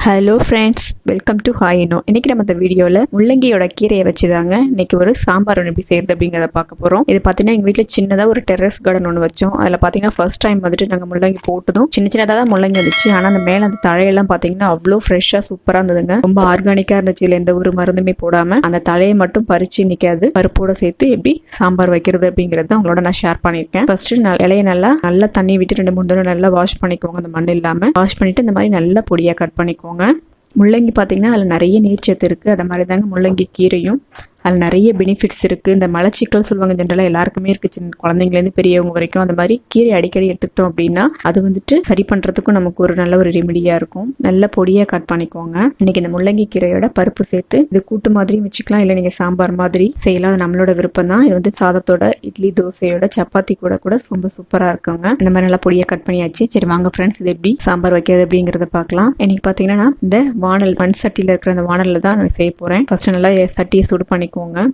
Hello friends, welcome to ஹாயினோ. இன்றைக்கி நம்ம இந்த வீடியோவில் முள்ளங்கியோட கீரையை வச்சு தாங்க இன்றைக்கி ஒரு சாம்பார் ஒன்று எப்படி செய்யுது அப்படிங்கிறத பார்க்க போகிறோம். இது பார்த்தீங்கன்னா எங்கள் வீட்டில் சின்னதாக ஒரு டெரஸ் கார்டன் ஒன்று வச்சோம். அதில் பார்த்தீங்கன்னா ஃபர்ஸ்ட் டைம் வந்துட்டு நாங்கள் முள்ளங்கி போட்டதும் சின்னதாக தான் முள்ளங்கி வந்துச்சு. ஆனால் அந்த மேலே அந்த தழையெல்லாம் பார்த்தீங்கன்னா அவ்வளோ ஃப்ரெஷ்ஷாக சூப்பராக இருந்ததுங்க. ரொம்ப ஆர்கானிக்காக இருந்துச்சு. இல்லை எந்த ஒரு மருந்துமே போடாமல் அந்த தழையை மட்டும் பறித்து நிற்காது பருப்போடு சேர்த்து எப்படி சாம்பார் வைக்கிறது அப்படிங்கிறத உங்களோட நான் ஷேர் பண்ணியிருக்கேன். ஃபர்ஸ்ட்டு இலையை நல்லா தண்ணி விட்டு 2-3 தடவை நல்லா வாஷ் பண்ணிக்கோங்க. அந்த மண் இல்லாமல் வாஷ் பண்ணிவிட்டு இந்த மாதிரி நல்லா பொடியாக கட் பண்ணிக்கோங்க. முள்ளங்கி பார்த்தீங்கன்னா அதில் நிறைய நீர்ச்சத்து இருக்குது. அது மாதிரி தாங்க முள்ளங்கி கீரையும் அதில் நிறைய பெனிஃபிட்ஸ் இருக்குது. இந்த மலச்சிக்கல் சொல்லுவாங்க, ஜென்ரலாக எல்லாருக்குமே இருக்குது, சின்ன குழந்தைங்கலேருந்து பெரியவங்க வரைக்கும். அந்த மாதிரி கீரை அடிக்கடி எடுத்துக்கிட்டோம் அப்படின்னா அது வந்துட்டு சரி பண்ணுறதுக்கும் நமக்கு ஒரு நல்ல ஒரு ரெமிடியாக இருக்கும். நல்ல பொடியாக கட் பண்ணிக்கோங்க. இன்றைக்கி இந்த முள்ளங்கி கீரையோட பருப்பு சேர்த்து இது கூட்டு மாதிரியும் வச்சுக்கலாம், இல்லை நீங்கள் சாம்பார் மாதிரி செய்யலாம். அது நம்மளோட விருப்பம் தான். இது வந்து சாதத்தோட, இட்லி, தோசையோட, சப்பாத்தி கூட ரொம்ப சூப்பராக இருக்குங்க. இந்த மாதிரி நல்லா பொடியாக கட் பண்ணியாச்சு. சரி வாங்க ஃப்ரெண்ட்ஸ், இது எப்படி சாம்பார் வைக்கிறது அப்படிங்கிறத பார்க்கலாம். இன்னைக்கு பார்த்தீங்கன்னா இந்த வானல், மண் சட்டியில் இருக்கிற அந்த வானலில் தான் நான் செய்ய போகிறேன். ஃபர்ஸ்ட் நல்லா சட்டியை சுடு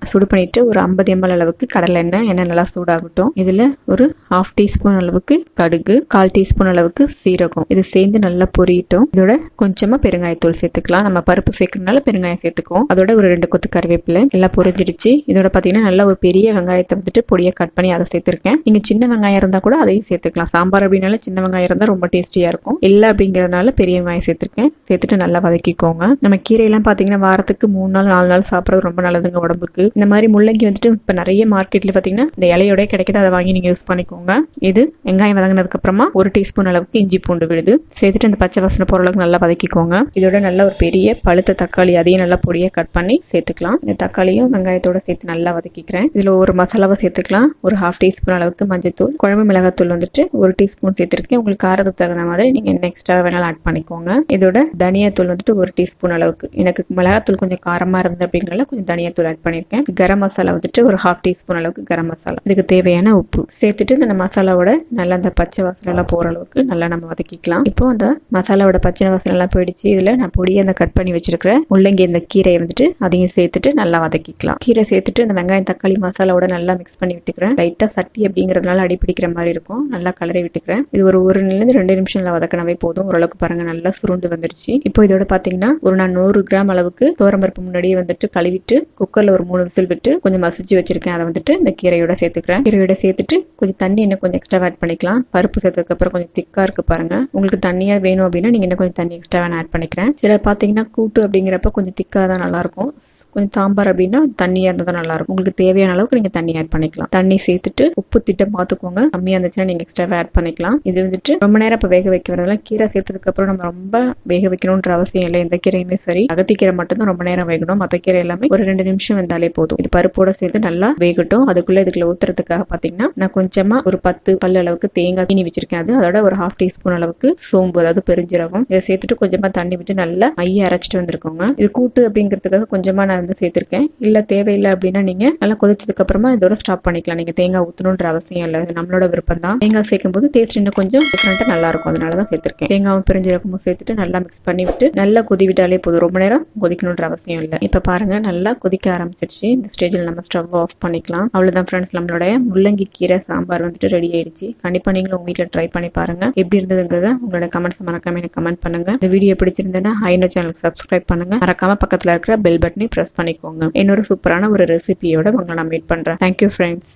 சூடு பண்ணிட்டு ஒரு 50 ml அளவுக்கு கடலை எண்ணெய் நல்லா சூடாகட்டும். இதுல ஒரு 1/2 டீஸ்பூன் அளவுக்கு கடுகு, 1/4 டீஸ்பூன் அளவுக்கு சீரகம், இது சேர்ந்து நல்லா பொரியட்டும். இதோட கொஞ்சமா பெருங்காயத்தூள் சேர்த்துக்கலாம். நம்ம பருப்பு சேர்க்கறதுனால பெருங்காயம் சேர்த்துக்குவோம். அதோட ஒரு 2 கொத்து கருவேப்பிலை எல்லாம் பொரிஞ்சிடுச்சு. இதோட பாத்தீங்கன்னா நல்ல ஒரு பெரிய வெங்காயத்தை வந்துட்டு பொடியை கட் பண்ணி அதை சேர்த்திருக்கேன். நீங்க சின்ன வெங்காயம் இருந்தா கூட அதையும் சேர்த்துக்கலாம். சாம்பார் அப்படின்னால சின்ன வெங்காயம் இருந்தா ரொம்ப டேஸ்டியா இருக்கும். இல்லை அப்படிங்கறதுனால பெரிய வெங்காயம் சேர்த்திருக்கேன். சேர்த்துட்டு நல்லா வதக்கிக்கோங்க. நம்ம கீரையெல்லாம் பாத்தீங்கன்னா வாரத்துக்கு 3 நாள் 4 நாள் சாப்பிட்றது ரொம்ப நல்லதுங்க உடம்புக்கு. இந்த மாதிரி முள்ளங்கி வந்துட்டு இப்போ நிறைய மார்க்கெட்ல பார்த்தீங்கன்னா இந்த இலையோட கிடைக்குது, அதை வாங்கி நீங்கள் யூஸ் பண்ணிக்கோங்க. இது வெங்காயம் வதங்கினதுக்கு அப்புறமா 1 டீஸ்பூன் அளவுக்கு இஞ்சி பூண்டு விழுது சேர்த்துட்டு அந்த பச்சை வாசனை போகிற அளவுக்கு நல்லா வதக்கிக்கோங்க. இதோட நல்ல ஒரு பெரிய பழுத்த தக்காளி, அதையும் நல்லா பொடியாக கட் பண்ணி சேர்த்துக்கலாம். இந்த தக்காளியும் வெங்காயத்தோட சேர்த்து நல்லா வதக்கிக்கிறேன். இதில் ஒரு மசாலாவை சேர்த்துக்கலாம். ஒரு 1/2 டீஸ்பூன் அளவுக்கு மஞ்சத்தூள், குழம்பு மிளகாத்தூள் வந்துட்டு 1 டீஸ்பூன் சேர்த்துருக்கேன். உங்களுக்கு காரத்துக்கு தகுந்த மாதிரி நீங்கள் என்ன எக்ஸ்ட்ரா வேணாலும் ஆட் பண்ணிக்கோங்க. இதோட தனியாத்தூள் வந்துட்டு 1 டீஸ்பூன் அளவுக்கு, எனக்கு மிளகாத்தூள் கொஞ்சம் காரமாக இருந்து அப்படிங்கிறனால கொஞ்சம் தனியாத்தூள் ஆட் பண்ணியிருக்கேன். கரம் மசாலா வந்துட்டு ஒரு 1/2 டீஸ்பூன் அளவுக்கு கரம் மசாலா, இதுக்கு தேவையான உப்பு சேர்த்துட்டு இந்த மசாலாவோட நல்லா அந்த பச்சை வாசனை எல்லாம் போற அளவுக்கு நல்லா நம்ம வதக்கிக்கலாம். இப்போ அந்த மசாலாவோட பச்சை வாசனை எல்லாம் போயிடுச்சு. இதுல நான் பொடியை அந்த கட் பண்ணி வச்சிருக்கிற முள்ளங்கி இந்த கீரையை வந்துட்டு அதையும் சேர்த்துட்டு நல்லா வதக்கிக்கலாம். கீரை சேர்த்துட்டு இந்த வெங்காயம் தக்காளி மசாலாவோட நல்லா மிக்ஸ் பண்ணி விட்டுக்கிறேன். லைட்டா சட்டி அப்படிங்கிறதுனால அடி பிடிக்கிற மாதிரி இருக்கும். நல்லா கலரை விட்டுக்கிறேன். இது ஒரு 1-2 நிமிஷம் வதக்கினவே போதும். ஓரளவுக்கு பாருங்க நல்லா சுருண்டு வந்துருச்சு. இப்போ இதோட பாத்தீங்கன்னா நான் 100 கிராம் அளவுக்கு துவரம்பருப்பு முன்னாடியே வந்துட்டு கழுவிட்டு குக்கர்ல ஒரு 3 விசில் விட்டு கொஞ்சம் மசிச்சு வச்சிருக்கேன். அதை வந்துட்டு இந்த கீரையோட சேர்த்துக்கிறேன். கீரையோட சேர்த்துட்டு கொஞ்சம் தண்ணி இன்னும் கொஞ்சம் எக்ஸ்ட்ரா ஆட் பண்ணிக்கலாம். பருப்பு சேர்த்ததுக்கு அப்புறம் கொஞ்சம் திக்கா இருக்கு பாருங்க. உங்களுக்கு தண்ணியா வேணும் அப்படின்னா நீங்க இன்னும் கொஞ்சம் தண்ணி எக்ஸ்ட்ரா ஆட் பண்ணிக்கிறேன். சிலர் பாத்தீங்கன்னா கூட்டு அப்படிங்கிறப்ப கொஞ்சம் திக்கா தான் நல்லா இருக்கும். கொஞ்சம் சாம்பார் அப்படின்னா தண்ணியா இருந்தா நல்லா இருக்கும். உங்களுக்கு தேவையான அளவுக்கு நீங்க தண்ணி ஆட் பண்ணிக்கலாம். தண்ணி சேர்த்துட்டு உப்பு திட்டம் பார்த்துக்கோங்க. கம்மியா இருந்துச்சுன்னா நீங்க எக்ஸ்ட்ரா ஆட் பண்ணிக்கலாம். இது வந்துட்டு ரொம்ப நேரம் இப்ப வேக வைக்கிறதுல கீரை சேர்த்ததுக்கு அப்புறம் நம்ம ரொம்ப வேக வைக்கணும்ன்ற அவசியம் இல்லை. எந்த கீரையுமே சரி, அகத்திக்கீரை மட்டும் தான் ரொம்ப நேரம் வேகணும். மற்ற கீரை எல்லாமே ஒரு 2 நிமிஷம் வெந்தாலே போதும். இது பருப்போட சேர்த்து நல்லா வேகட்டும். இதுக்குள்ள ஊத்துறதுக்காக பாத்தீங்கன்னா நான் கொஞ்சமா ஒரு 10 பல் அளவுக்கு தேங்காய் தீனி வச்சிருக்கேன். அதோட ஒரு 1/2 டீஸ்பூன் அளவுக்கு சோம்பு, அதாவது பெருஞ்சீரகம், இதை சேர்த்துட்டு கொஞ்சமா தண்ணி விட்டு நல்லா மைய அரைச்சிட்டு வந்திருக்கோங்க. இது கூட்டு அப்படிங்கிறதுக்காக கொஞ்சமா நான் வந்து சேர்த்திருக்கேன். இல்ல தேவையில்லை அப்படின்னா நீங்க நல்லா கொதிச்சதுக்கு அப்புறமா இதோட ஸ்டாப் பண்ணிக்கலாம். நீங்க தேங்காய் ஊத்தணும்ன்ற அவசியம் இல்லை, நம்மளோட விருப்பம் தான். தேங்காய் சேர்க்கும் போது டேஸ்ட் இன்னும் கொஞ்சம் டிஃபரெண்டா நல்லா இருக்கும். அதனாலதான் சேர்த்திருக்கேன். தேங்காயும் பெருஞ்சீரகமும் சேர்த்துட்டு நல்லா மிக்ஸ் பண்ணி விட்டு நல்லா கொதி விட்டாலே போதும். ரொம்ப நேரம் கொதிக்கணும்ன்ற அவசியம் இல்லை. இப்ப பாருங்க நல்லா கொதிக்க ஆரம்பிச்சிருச்சு. இந்த ஸ்டேஜில் நம்ம ஸ்டவ் ஆஃப் பண்ணிக்கலாம். அவ்வளவுதான் ஃப்ரெண்ட்ஸ், நம்மளுடைய முள்ளங்கி கீரை சாம்பார் வந்துட்டு ரெடி ஆயிடுச்சு. கண்டிப்பா நீங்களும் உங்க வீட்டில் ட்ரை பண்ணி பாருங்க. எப்படி இருந்ததுங்கிறத உங்களோட கமெண்ட்ஸ் மறக்காம எனக்கு கமெண்ட் பண்ணுங்க. இந்த வீடியோ பிடிச்சிருந்தேன்னா ஹாயினோ சேனலுக்கு சப்ஸ்கிரைப் பண்ணுங்க. மறக்காம பக்கத்துல இருக்கிற பெல் பட்டனை பிரஸ் பண்ணிக்கோங்க. இன்னொரு சூப்பரான ஒரு ரெசிபியோட உங்களை நான் மீட் பண்றேன். Thank you friends.